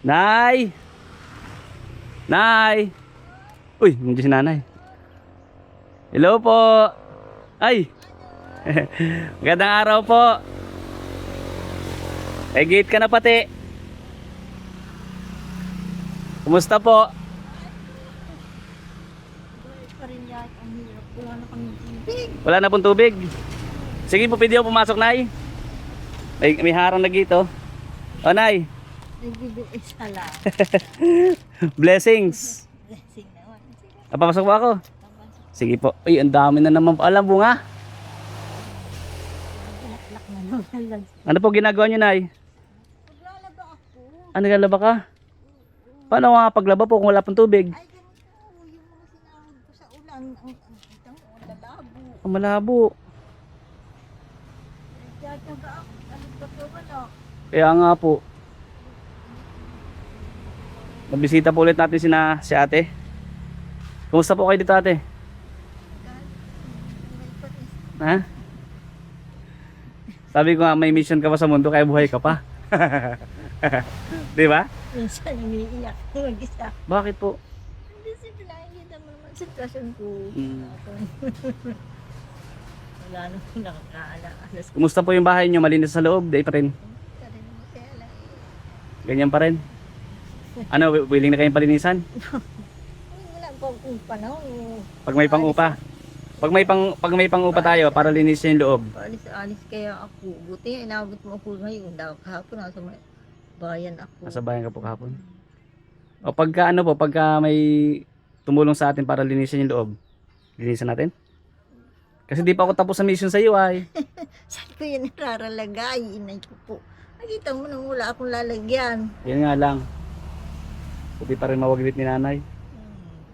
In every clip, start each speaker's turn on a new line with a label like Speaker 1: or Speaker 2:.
Speaker 1: Nay! Nay! Uy, hindi si nanay. Hello po! Ay! Magandang araw po! Gate ka na pati. Kumusta po? Wala na pong tubig. Sige po, pwede ako pumasok, Nay. May harang na gate, oh. O, Nay.
Speaker 2: Nagbibigay sala.
Speaker 1: Blessings.
Speaker 2: Blessing naman.
Speaker 1: Papasok po ako. Sige po. Uy, ang dami na naman po. Alam bunga.
Speaker 2: Bulaklak na naman.
Speaker 1: Ano po ginagawa niyo, Nay?
Speaker 2: Maglalaba ako.
Speaker 1: Ano naglalaba ka? Paano nga paglaba po kung wala pong tubig?
Speaker 2: Ay, ganito. Yung mga sinahod ko sa ulan. Ang lalabo.
Speaker 1: Ang malabo.
Speaker 2: Nagdadaga ako. Ano ba ito wala?
Speaker 1: Kaya nga po. Nabisita po ulit natin si ate. Kumusta po kayo dito, ate? Ha? Sabi ko nga may mission ka pa sa mundo kaya buhay ka pa. Di ba?
Speaker 2: Minsan umiiyak ko mag-isa.
Speaker 1: Bakit po?
Speaker 2: Kasi pinakikita mo naman sitwasyon ko.
Speaker 1: Mm.
Speaker 2: Wala naman nakakaalas.
Speaker 1: Kumusta po yung bahay nyo? Malinis sa loob? Di pa rin.
Speaker 2: Kaya lang
Speaker 1: Ganyan pa rin. Ano, willing na kayong palinisan?
Speaker 2: wala pa akong panahon.
Speaker 1: Pag may pang-upa. Pag may pang-upa tayo para linisin yung loob.
Speaker 2: Alis kaya ako. Buti nga inabot mo ako ngayon. Dahil kahapon nasa may bayan ako.
Speaker 1: Nasa bayan ka po kahapon. O pagka ano po, pagka may tumulong sa atin para linisin yung loob, linisan natin? Kasi di pa ako tapos sa mission sa iyo ay.
Speaker 2: Saan ko yan nararalagay? Inay ko po. Nakita mo nang wala akong lalagyan.
Speaker 1: Yan nga lang. Hindi pa rin mawaglit ni nanay.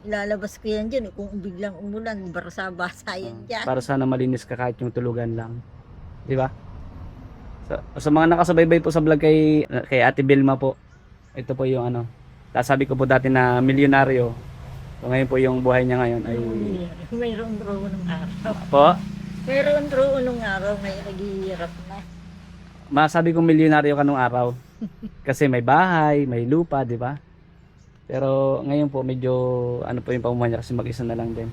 Speaker 2: Ilalabas ko yan dyan. Kung biglang umulan, basa-basa yan dyan.
Speaker 1: Para sana malinis ka kahit yung tulugan lang. Di ba? Sa mga nakasubaybay po sa vlog kay Ate Vilma po. Ito po yung ano. Tapos sabi ko po dati na milyonaryo. So ngayon po yung buhay niya ngayon ay
Speaker 2: Mayroon draw nung araw.
Speaker 1: po.
Speaker 2: Mayroon draw nung araw. Ngayon naghihirap na.
Speaker 1: Masabi ko milyonaryo ka nung araw. Kasi may bahay, may lupa, di ba? Pero ngayon po medyo ano po yung pamumuhay niya kasi mag-isa na lang din.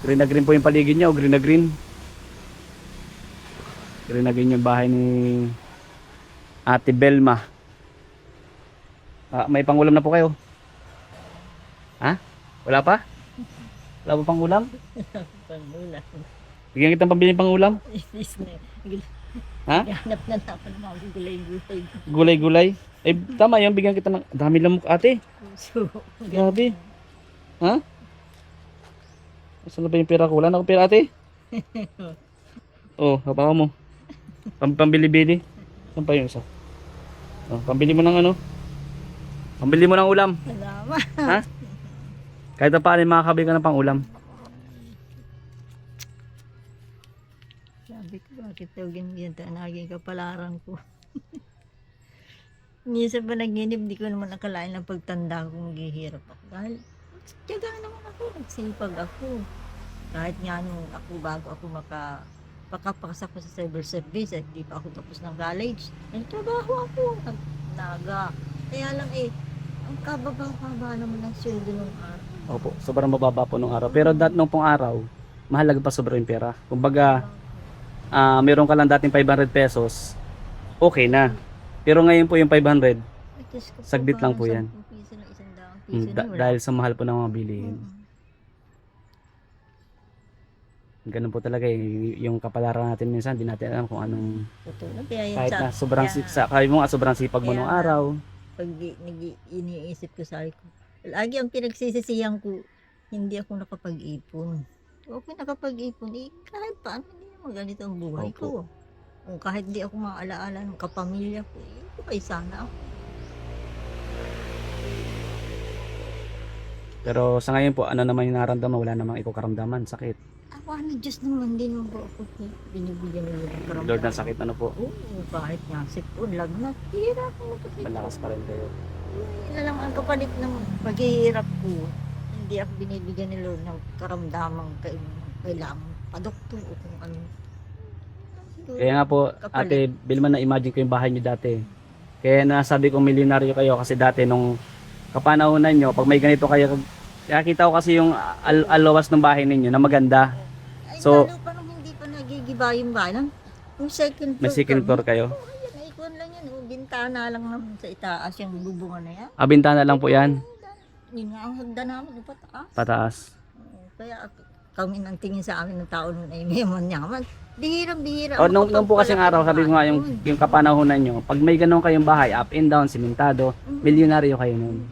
Speaker 1: Green na green po yung paligid niya o green na green. Green na green yung bahay ni Ate Belma. May pangulam na po kayo? Ha? Wala pa? Wala pa pangulam?
Speaker 2: Pangulan.
Speaker 1: Bigyan kitang pambili ng pangulam?
Speaker 2: Isis na.
Speaker 1: Ha?
Speaker 2: Hanap na ako ng mga gulay-gulay.
Speaker 1: Gulay-gulay? Eh tama yun, bigyan kita ng dami lamok ate.
Speaker 2: So,
Speaker 1: Grabe. Ha? Saan na ba yung pera ko? Wala na akong pera ate. Oh, hapakan mo. Pambili-bili. Saan pa yung isa? Oh, pambili mo ng ano? Pambili mo ng ulam.
Speaker 2: salamat.
Speaker 1: Ha? Kahit na paano makakabili ka ng pang ulam.
Speaker 2: Sabi ko, bakit daw ganyan naging kapalaran ko. Minsan ba naginip, di ko naman nakalain ng pagtanda ko maghihirap ako. Dahil, tiyaga naman ako, nagsipag ako. Kahit nga nung ako, bago ako pakapasok ko sa civil service, at di pa ako tapos ng college, nagtrabaho ako, naga. Kaya lang ang kababa-kaba naman ng sweldo nung araw.
Speaker 1: Opo, sobrang mababa po nung araw. Pero nung pong araw, mahalaga pa sobrang yung pera. Kumbaga, meron ka lang dating 500 pesos, okay na. Pero ngayon po yung 500, saglit lang po yan.
Speaker 2: 10 piso na 100 piso na, wala.
Speaker 1: Dahil sa mahal po ng mga bilihin. Ganun po talaga yung kapalaran natin minsan, di natin alam kung anong
Speaker 2: Totoo na, kaya yun
Speaker 1: kahit
Speaker 2: sa-
Speaker 1: na sobrang
Speaker 2: kaya-
Speaker 1: kaya mo nga sobrang sipag mo
Speaker 2: Kaya
Speaker 1: nung
Speaker 2: nga.
Speaker 1: araw.
Speaker 2: pag iniisip ko sa ko, lagi ang pinagsisisihan ko, hindi ako nakapag-ipon. Kung ako nakapag-ipon, kahit paano hindi naman ganito ang buhay
Speaker 1: Opo.
Speaker 2: ko. Kung kahit di ako maalaala ng kapamilya ko, okay sana ako.
Speaker 1: Pero sa ngayon po, ano naman yung nararamdaman? Wala namang ikaw-karamdaman, sakit.
Speaker 2: Awa ng Diyos naman din mo po ako binibigyan nila ng karamdaman.
Speaker 1: Lord ng sakit, ano po?
Speaker 2: Oo, kahit nga sipon, lagnat, hirap mo kasi.
Speaker 1: Malakas pa rin kayo.
Speaker 2: Yun lang ang kapalit ng paghihirap ko. Hindi ako binibigyan ni Lord ng karamdamang kailangan pa-doktor o kung ano. ko.
Speaker 1: Kaya nga po, Ate Vilma, na-imagine ko yung bahay niyo dati. Kaya nasabi kong milyonaryo kayo kasi dati nung kapanahonan nyo, pag may ganito kayo, nakita ko kasi yung alawas ng bahay ninyo na maganda.
Speaker 2: Ay,
Speaker 1: So,
Speaker 2: lalo pa nung hindi pa nagigiba yung balang. Yung second floor.
Speaker 1: may second floor kayo.
Speaker 2: Oo, ayan, naikuan lang yan. Oh, bintana lang naman sa itaas yung bubungan na yan.
Speaker 1: Bintana lang po yan,
Speaker 2: Yun nga ang hagda namin, pataas.
Speaker 1: pataas.
Speaker 2: Oo, kaya kami nang tingin sa amin ng tao noon ay may manyaman. Bihirang-bihira.
Speaker 1: O, nung po kasing araw, sabi ko nga yung kapanahonan nyo, pag may ganun kayong bahay, up and down, simentado, milyonaryo kayo nun.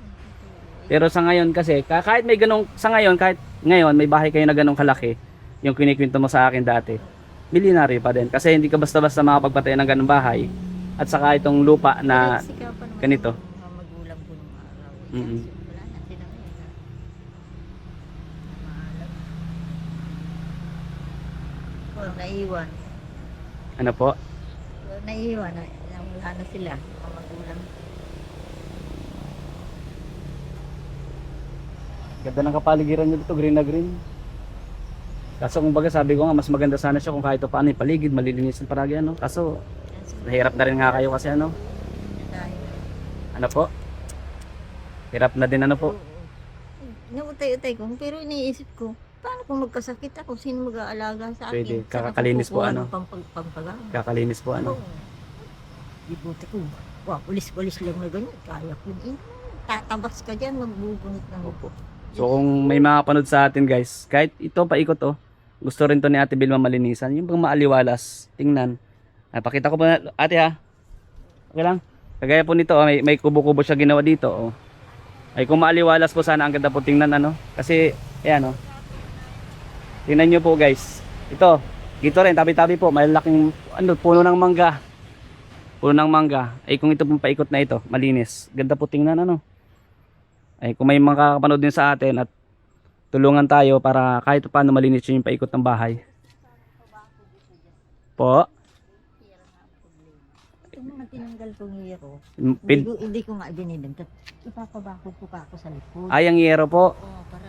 Speaker 1: Pero sa ngayon kasi, kahit may ganun, sa ngayon, kahit ngayon may bahay kayo na ganun kalaki, yung kinikwento mo sa akin dati, milyonaryo pa din. Kasi hindi ka basta-basta makapagpatayo ng ganung bahay. At saka itong lupa na ganito.
Speaker 2: Mga magulang ko nung araw.
Speaker 1: Mm-mm.
Speaker 2: Wala na, sila na yun. Maalam. Walang naiwan.
Speaker 1: Ano po?
Speaker 2: Walang naiwan. Wala na sila. Mga magulang.
Speaker 1: Ganda ng kapaligiran nyo dito, green na green. Kaso kumbaga sabi ko nga, mas maganda sana siya kung kahit paano yung paligid, malilinisan paragi ano. Kaso, nahirap na rin nga kayo kasi ano. Ano po? Hirap na din ano po.
Speaker 2: Nautay-utay ko. Pero iniisip ko, paano kung magkasakit ako? Sino mag-aalaga sa akin?
Speaker 1: Pwede.
Speaker 2: Saan ako
Speaker 1: Kakakalinis po,
Speaker 2: kukuha
Speaker 1: ano?
Speaker 2: ng pampagamit?
Speaker 1: Kakalinis po ano.
Speaker 2: Di buti ko. Wow, ulis-ulis lang na ganyan. Kaya ko yun. Tatabas ka dyan, magbubunot ng upo.
Speaker 1: So kung may makapanood sa atin guys, kahit ito paikot oh, gusto rin to ni Ate Vilma malinisan. Yung bang maaliwalas, tingnan. Pakita ko po na, ate ha. Okay lang. Kagaya po nito, oh, may kubo-kubo siya ginawa dito. Oh. Ay kung maaliwalas po sana, ang ganda po tingnan ano. Kasi, ayan oh. Tingnan nyo po guys. Ito, dito rin, tabi-tabi po, malaking puno ng mangga. Puno ng mangga. Ay kung ito pong paikot na ito, malinis. Ganda po tingnan ano. Ay kung may makakapanood din sa atin at tulungan tayo para kahit paano malinis yung paikot ng bahay. Po.
Speaker 2: Ito mga tinanggal kong hero.
Speaker 1: Pin-
Speaker 2: Hindi ko nga binibenta. Ipapabako ko pa ako sa likod.
Speaker 1: Ay, ang yero po.
Speaker 2: Oo, para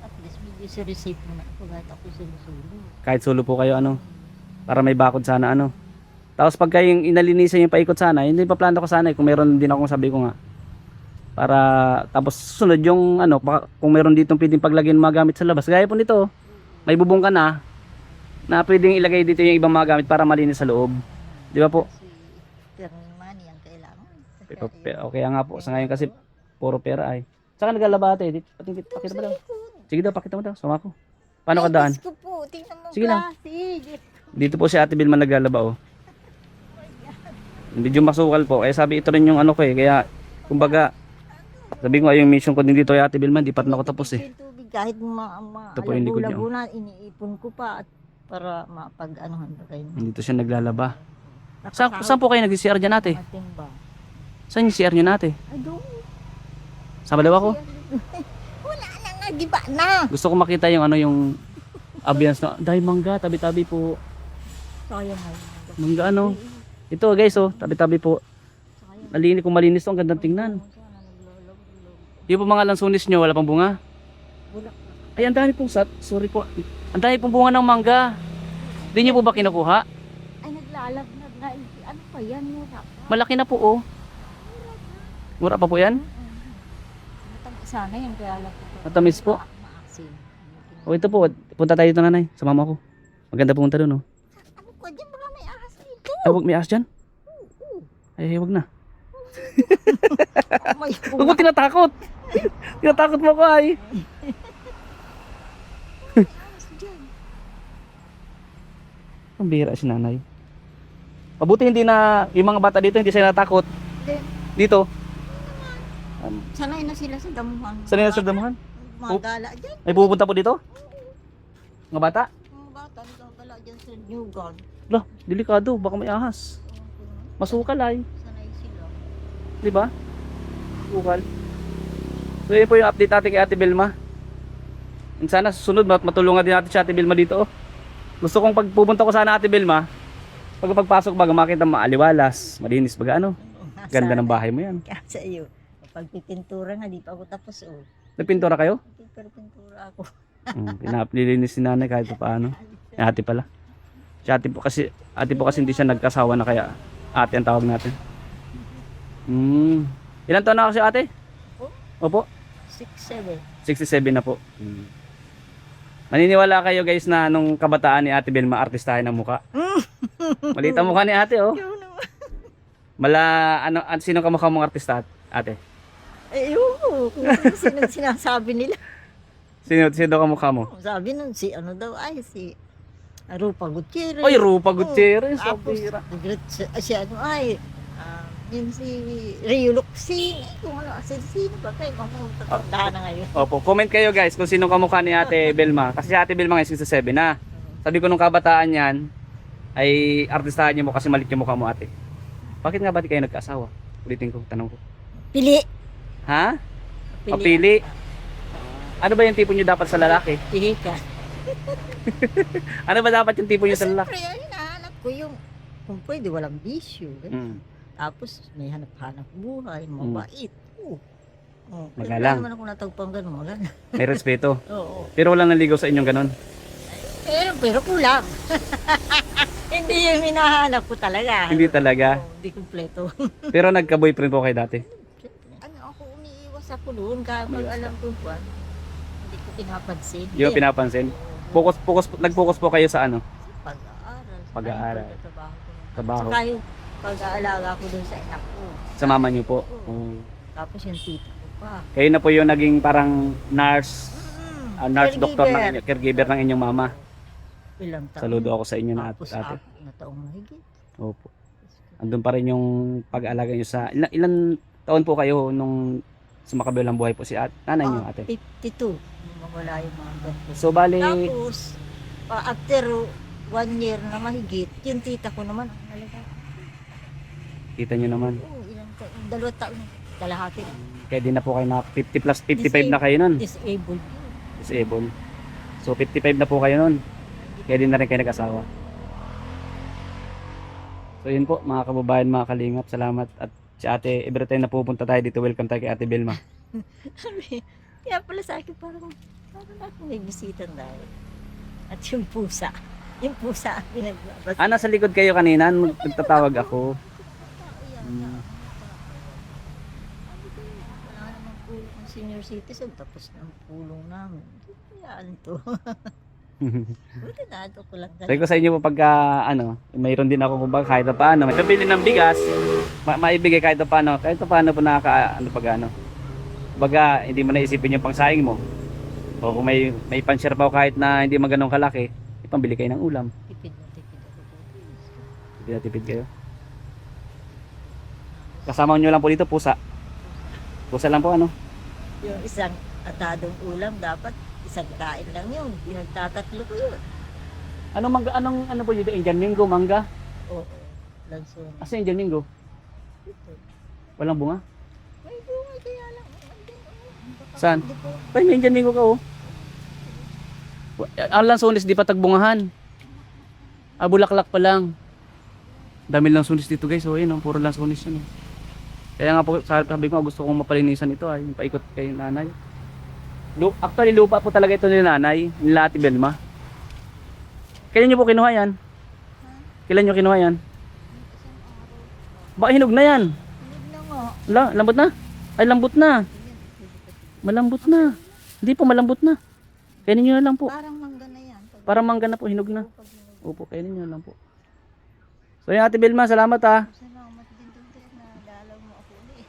Speaker 2: at least may sa receipt mo na ako kahit ako sinusulo.
Speaker 1: Kahit sulo po kayo ano. Para may bakod sana ano. Tapos pagka yung inalinisan yung paikot sana, hindi pa plano ko sana kung meron din akong sabi ko nga. Para tapos susunod yung ano, kung meron ditong pwedeng paglagyan ng mga gamit sa labas. Gaya po nito, may bubong ka na pwedeng ilagay dito yung ibang mga gamit para malinis sa loob. Di ba po?
Speaker 2: Kasi pero money ang kailangan.
Speaker 1: Okay nga po. Sa ngayon kasi puro pera ay. Saka naglalaba ate. Pakita mo daw. Sige daw, pakita mo daw. Sama ko. Paano ka daan?
Speaker 2: Diyos ko po, tingnan mo
Speaker 1: Sige lang.
Speaker 2: klase.
Speaker 1: Dito po si Ate Vilma naglalaba oh. Medyo masukal po. Eh sabi ito rin yung ano ko eh. Kaya kumbaga sabi ko yung mission ko din dito ay Ate Vilma, hindi pa rin ako tapos eh.
Speaker 2: Yung tubig, kahit
Speaker 1: Ito po yung likod niyo.
Speaker 2: labo-labo na, iniipon ko pa at para mapag-anuhan pa kayo.
Speaker 1: Dito siya naglalaba. Saan po kayo nag-CR dyan ate?
Speaker 2: Matimba.
Speaker 1: Saan yung CR nyo na ate?
Speaker 2: Ay, doon.
Speaker 1: Sa baliw ako?
Speaker 2: Wala na nga, di ba na?
Speaker 1: Gusto ko makita yung ano yung ambience na. Dahil mangga, tabi-tabi po.
Speaker 2: Sayang nga.
Speaker 1: Mangga ano. Ito guys oh, tabi-tabi po. Malinis, kung malinis to, ang gandang tingnan. Di po mga lansunis nyo, wala pang bunga?
Speaker 2: Wala.
Speaker 1: Ay, ang dami pong sorry po. Ang dami pong bunga ng mangga. Hindi nyo po ba kinukuha?
Speaker 2: Ay, naglalagnag na. Ano pa yan? Mura pa.
Speaker 1: Malaki na po oh. Mura pa po yan?
Speaker 2: Matamis sana yan. Kaya lang po.
Speaker 1: Matamis po.
Speaker 2: Maasin.
Speaker 1: O ito po, punta tayo dito nanay. Sa mama ko. Maganda pumunta doon oh.
Speaker 2: Ano ko dyan? Baka may ahas dito.
Speaker 1: Ay, wag may aas dyan. Ay, wag na.
Speaker 2: May
Speaker 1: Huwag mo tinatakot. Tinatakot mo ko ay.
Speaker 2: ahas dyan.
Speaker 1: Ang bihira si nanay. Mabuti hindi na, yung mga bata dito hindi sila natakot.
Speaker 2: Then,
Speaker 1: Dito.
Speaker 2: sanay na sila sa damuhan.
Speaker 1: Sanay na sa damuhan?
Speaker 2: Mga gala dyan.
Speaker 1: May pupunta po dito? Mga bata?
Speaker 2: Mga bata, nagkakala dyan sa New God.
Speaker 1: Lah, delikado. Baka may ahas. Masukal ay.
Speaker 2: Sanay sila.
Speaker 1: Di ba? Masukal. So yun po yung update natin kay Ate Vilma. And sana susunod matulungan din natin si Ate Vilma dito. Oh. Gusto kong pag pupunta ko sana Ate Vilma, pagpasok baga makita maaliwalas, malinis baga ano. Ganda ng bahay mo yan.
Speaker 2: Kaya sa iyo. Kapag pipintura nga, di pa ako tapos. Oh.
Speaker 1: Nagpintura kayo?
Speaker 2: Pero pintura ako.
Speaker 1: Pinaplilinis si nanay kahit pa paano. Ate pala. Si ate po kasi hindi siya nagkasawa na kaya ate ang tawag natin. Ilan taon na kasi ate? Opo.
Speaker 2: 6'7".
Speaker 1: 67 na po. Maniniwala kayo guys na nung kabataan ni Ate Belma artistahin ang muka. Maliit ang mukha ni ate oh.
Speaker 2: Ikaw naman.
Speaker 1: Sino kamukha mong artista ate?
Speaker 2: Eh, oo. Kung sino sinasabi nila.
Speaker 1: Sino kamukha mo?
Speaker 2: Sabi nun, si ano daw, ay, si Rupa Gutierrez.
Speaker 1: Oy, Rupa Gutierrez.
Speaker 2: Tapos,
Speaker 1: Sobira.
Speaker 2: si ano, ay, yun si Rio Luxin. Kung ano, sino ba kayo? Mamutatanda na ngayon.
Speaker 1: Opo, comment kayo guys kung sino kamukha ni Ate Belma. Kasi si Ate Belma ngayon 67 na. Sabi ko nung kabataan yan, ay artistahan niyo mo kasi maliit yung mukha mo ate. Bakit nga ba di kayo nagkaasawa? Ulitin ko, tanong ko.
Speaker 2: Pili.
Speaker 1: Ha? Papili. Ano ba yung tipo niyo dapat sa lalaki?
Speaker 2: Pili ka.
Speaker 1: Ano ba dapat yung tipo niyo sa lalaki?
Speaker 2: Siyempre, ayun, nahanap ko yung, kung pwede, walang bisyo. Tapos, may hanap-hanap buhay, mabait.
Speaker 1: Magalang.
Speaker 2: Wala naman ako natagpang gano'n, magalang.
Speaker 1: May respeto.
Speaker 2: Oo.
Speaker 1: Pero walang naligaw sa inyong ganon.
Speaker 2: Pero kulang. Hindi yung hinahanap ko talaga.
Speaker 1: Hindi talaga.
Speaker 2: Hindi kumpleto.
Speaker 1: Pero nagka-boyfriend po kayo dati.
Speaker 2: Ako, umiiwas ako doon. Kaya pag alam ko ba, hindi ko pinapansin.
Speaker 1: Hindi mo pinapansin. Nag-focus po kayo sa ano?
Speaker 2: Pag-aaral.
Speaker 1: Pag-aaral. Trabaho.
Speaker 2: Saka yung pag-aalaga ko doon sa anak ko.
Speaker 1: Sa mama niyo po.
Speaker 2: Tapos yung tita ko pa.
Speaker 1: Kayo na po yung naging parang nurse, nurse doctor
Speaker 2: Caregiver.
Speaker 1: caregiver ng inyong mama.
Speaker 2: Ilang taon.
Speaker 1: Saludo ako sa inyo na
Speaker 2: Tapos
Speaker 1: ate.
Speaker 2: apat na taong mahigit.
Speaker 1: Opo. Andun pa rin yung pag-aalaga niyo sa ilan taon po kayo nung sumakabilang buhay po si nanay niyo ate.
Speaker 2: 52. Mawala yung mga ganito.
Speaker 1: So bali
Speaker 2: Tapos, after 1 year na mahigit, yung tita ko naman, ang halaga.
Speaker 1: kita niyo naman.
Speaker 2: Oo, ilang taon, 2 taon, kalahati.
Speaker 1: Kaya di na po kayo na 50 plus 55 na kayo nun.
Speaker 2: Disabled.
Speaker 1: Disabled. So 55 na po kayo nun. Kaya di na rin kayo nag-asawa. So yun po mga kababayan, mga kalingap, salamat. At si ate, every time na pupunta tayo dito, welcome tayo kay Ate Belma.
Speaker 2: Kaya pala sa akin parang ako may bisita dahil. At yung pusa pinagbabas.
Speaker 1: Nasa likod kayo kanina, nagtatawag ako.
Speaker 2: Wala namang pulong ng senior citizen, tapos ng pulong namin. Kaya to. Buti na, ito ko lang.
Speaker 1: Sabi ko sa inyo po pagka mayroon din ako kumbaga kahit pa paano. May pabili ng bigas, maibigay kahit pa paano. Kahit pa paano po Baga, hindi mo naisipin yung pangsaing mo. O kung may pan-share pa kahit na hindi maganong kalaki, ipambili kayo ng ulam.
Speaker 2: Tipid na tipid ako.
Speaker 1: Hindi na tipid kayo. Kasama nyo lang po dito, pusa. Pusa lang po
Speaker 2: Yung isang atadong ulam, dapat isang kain lang yun. Pinagtatatlo ko yun.
Speaker 1: Ano po dito? Indian Mingo, mangga?
Speaker 2: Oo. Lanson.
Speaker 1: Asa Indian Mingo? Walang bunga?
Speaker 2: May bunga kaya lang.
Speaker 1: Saan? Ay, may Indian Mingo ka oh. Ang lansones di pa tagbungahan. Bulaklak pa lang. Dami lansones dito guys. So yun, puro lansones yun. Kaya nga po, sabi ko gusto kong mapalinisan ito yung paikot kay nanay. Actually lupa po talaga ito ni nanay, ni Ate Belma. Kailan nyo po kinuha yan? Kailan nyo kinuha yan? Baka hinog na yan.
Speaker 2: Hinog na nga.
Speaker 1: Lambot na? Ay lambot na. Malambot na. Hindi po malambot na. Kainin nyo na lang po.
Speaker 2: Parang mangga na yan.
Speaker 1: Parang mangga na po, hinog na. Opo, kainin nyo na lang po. So yung Ate Belma, salamat ha.
Speaker 2: Salamat din doon na dalaw mo ako ulit.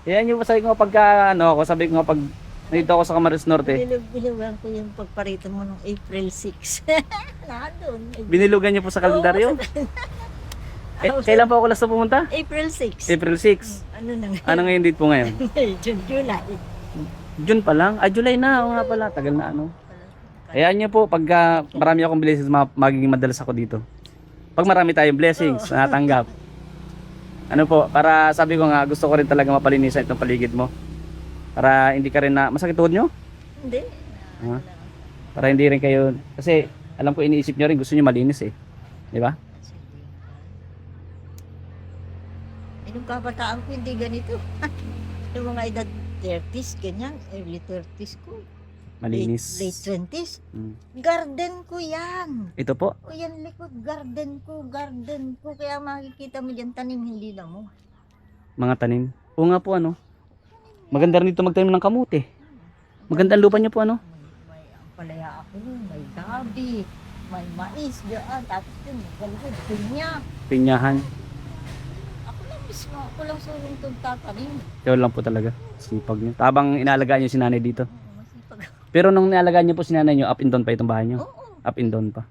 Speaker 1: Yan yung sabi ko pagka sabi ko pag nandito ako sa Camarines Norte.
Speaker 2: Binugan ko yung pagparito mo nung April 6. Nandun.
Speaker 1: Binilugan niyo po sa kalendaryo? Kailan po ako last na pumunta?
Speaker 2: April 6.
Speaker 1: April 6.
Speaker 2: Ano na
Speaker 1: Ano ngayon date po ngayon?
Speaker 2: June, July.
Speaker 1: June pa lang? July na. Oo nga pala. Tagal na Kaya niyo po, pagka marami akong blessings, magiging madalas ako dito. Pag marami tayong blessings na natanggap. Ano po, para sabi ko nga, gusto ko rin talaga mapalinisan itong paligid mo. Para hindi ka rin na, masakit tuhod nyo?
Speaker 2: Hindi.
Speaker 1: Para hindi rin kayo, kasi alam ko iniisip nyo rin, gusto nyo malinis eh. Di ba?
Speaker 2: Nung kabataan ko, hindi ganito. Yung mga edad 30s, ganyan, early 30s ko.
Speaker 1: Malinis.
Speaker 2: Late 20s.
Speaker 1: Mm.
Speaker 2: Garden ko yan.
Speaker 1: Ito po.
Speaker 2: O yan likod, garden ko. Kaya makikita mo dyan tanim, hindi na mo.
Speaker 1: Mga tanim. Oo nga po ano. Maganda rin dito magtanim ng kamote. Maganda ang lupa niyo po ano.
Speaker 2: May ampalaya ako nun, may gabi, may mais dyan. Tapos yun, galugod, pinya.
Speaker 1: Pinyahan.
Speaker 2: Ako lang mismo, ako lang surong itong tatanim.
Speaker 1: Ikaw lang po talaga. Sipag niyo. Tabang inalagaan niyo si nanay dito.
Speaker 2: Oo, masipag ako.
Speaker 1: Pero nung inalagaan niyo po si nanay niyo, up and down pa itong bahay niyo.
Speaker 2: Oo.
Speaker 1: Up and down pa.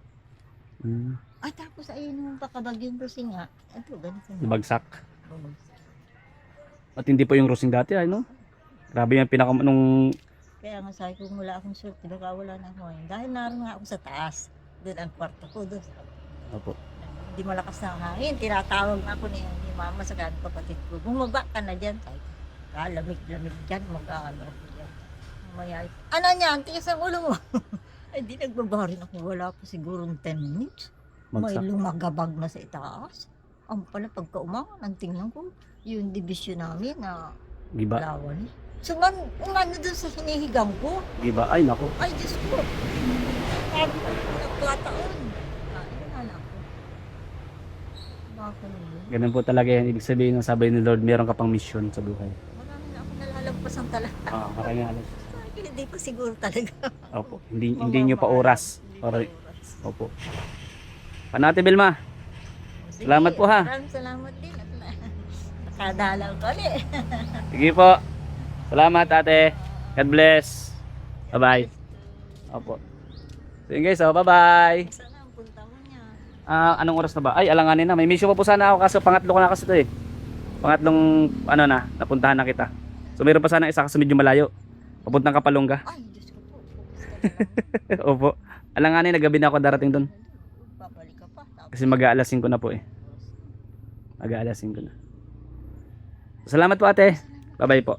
Speaker 1: Mm.
Speaker 2: Ay, tapos ayun yung pakabagyan kasi nga. Ito, ganito na.
Speaker 1: Bagsak.
Speaker 2: Bumagsak.
Speaker 1: At hindi po yung rosing dati ay no. Grabe yung pinaka nung
Speaker 2: Kaya nga sabi ko, wala akong surti, baka wala na ako ngayon. Dahil naroon nga ako sa taas. Doon ang kwarto ko, doon.
Speaker 1: Opo.
Speaker 2: Hindi malakas na ang hangin. Tinatawag na ako ni mama sa ganang kapatid ko. Bumaba ka na dyan. Sabi ko, lamig-lamig dyan. Mag-aano ako dyan. Mamaya, ano niyan? Tigas ang ulo mo. Ay, di nagbabarin ako. Wala pa sigurong 10 minutes. May
Speaker 1: Bagsak.
Speaker 2: lumagabag na sa itaas. Ang pala, pagka umangan, ang tingnan ko, yung division namin na
Speaker 1: Giba.
Speaker 2: lawan. So, umano doon sa hinihigang ko.
Speaker 1: Giba. Ay nako.
Speaker 2: Ay, Diyos ko. Sabi ko, nagkataon. Ayun na lang ako. Baka naman.
Speaker 1: Ganun po talaga yan. Ibig sabihin ng sabi ni Lord, meron ka pang mission sa buhay.
Speaker 2: Marami na ako nalalagpasan talaga.
Speaker 1: Marami halos.
Speaker 2: Hindi pa siguro talaga.
Speaker 1: Opo. Hindi nyo pa oras.
Speaker 2: Hindi pa
Speaker 1: Oras.
Speaker 2: oras.
Speaker 1: Opo. Panate Vilma.
Speaker 2: Sige,
Speaker 1: Salamat po, ha.
Speaker 2: Maraming salamat din. At nakadalaw ko ulit.
Speaker 1: Sige po. Salamat ate. God bless. Bye-bye. Opo. Sige guys, bye-bye.
Speaker 2: Sana ang punta mo niya.
Speaker 1: Anong oras na ba? Ay, alanganin na. May mission pa po sana ako kaso pangatlo ko na kasi ito eh. Pangatlong ano na, napuntahan na kita. So meron pa sana isa kasi medyo malayo. Papuntang Kapalongga.
Speaker 2: Ay, Diyos ko po. Pupusta na lang.
Speaker 1: Opo. Alanganin na gabi na ako darating doon.
Speaker 2: Babalik ka pa. Tapos,
Speaker 1: Kasi mag-aalasing ko na po eh. Mag-aalasing ko na. Salamat po ate. Bye-bye po.